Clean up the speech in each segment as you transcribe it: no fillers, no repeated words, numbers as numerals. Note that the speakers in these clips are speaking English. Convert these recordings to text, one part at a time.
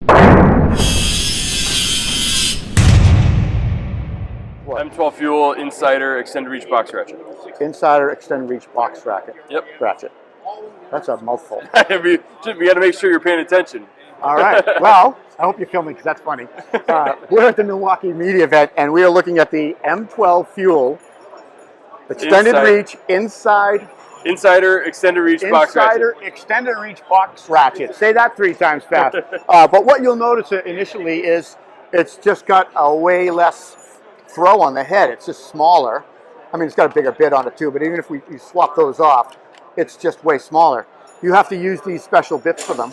M12 Fuel Insider Extended Reach Box Ratchet. Insider Extended Reach Box Ratchet. Yep. Ratchet. That's a mouthful. we got to make sure you're paying attention. All right. Well, I hope you're filming because that's funny. We're at the Milwaukee media event, and we are looking at the M12 Fuel Extended Reach Insider Extended Reach Box Ratchet. Insider Extended Reach Box Ratchet. Say that 3 times fast. But what you'll notice initially is it's just got a way less throw on the head. It's just smaller. I mean, it's got a bigger bit on it too, but even if we swap those off, it's just way smaller. You have to use these special bits for them,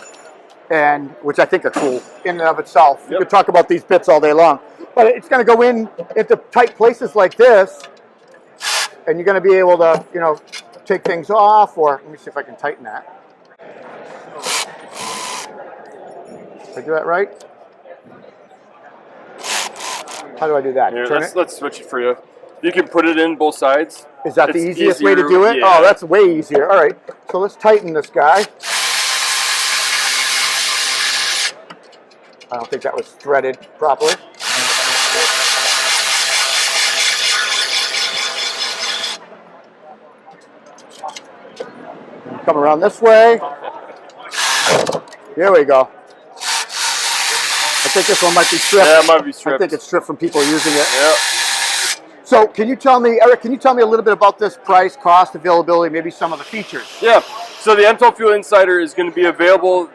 and which I think are cool in and of itself. Yep. You could talk about these bits all day long, but it's going to go in into tight places like this, and you're going to be able to, you know, take things off, or let me see if I can tighten that. Did I do that right? How do I do that? Here, let's switch it for you. You can put it in both sides. Is that the easiest way to do it? Yeah. Oh, that's way easier. All right, so let's tighten this guy. I don't think that was threaded properly. Come around this way. Here we go. I think this one might be stripped. Yeah, it might be stripped. I think it's stripped from people using it. Yep. So can you tell me, Eric, can you tell me a little bit about this price, cost, availability, maybe some of the features? Yeah, so the M12 Fuel Insider is going to be available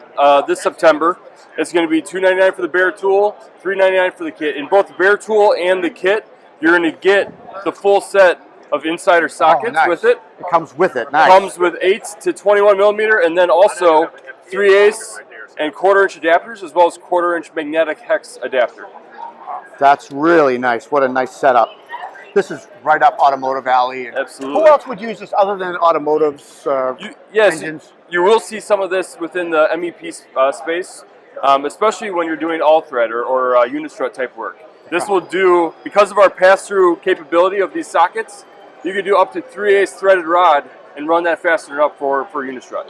this September. It's going to be $299 for the bare tool, $399 for the kit. In both the bare tool and the kit, you're going to get the full set of Insider sockets with it. It comes with it, nice. It comes with 8 to 21 millimeter, and then also 3/8 and 1/4 inch adapters, as well as 1/4 inch magnetic hex adapter. That's really nice. What a nice setup. This is right up Automotive Alley. Absolutely. Who else would use this other than automotives, engines? You will see some of this within the MEP space, especially when you're doing all thread or unistrut type work. This will do, because of our pass-through capability of these sockets, you can do up to 3/8 threaded rod and run that fastener up for unistrut.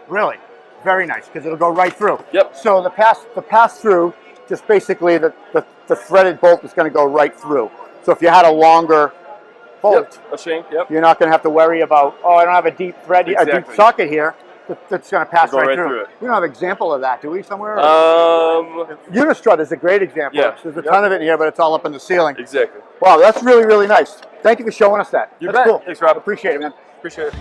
Really? Very nice, because it'll go right through. Yep. So the pass-through, just basically the threaded bolt is going to go right through. So if you had a longer bolt, a shank, you're not going to have to worry about, oh, I don't have a deep thread, a deep socket here that's going to pass right through it. We don't have an example of that, do we, somewhere? Unistrut is a great example. Yeah. There's a ton of it in here, but it's all up in the ceiling. Exactly. Wow, that's really, really nice. Thank you for showing us that. You that's bet. Cool. Thanks, Rob. Appreciate it, man. Appreciate it.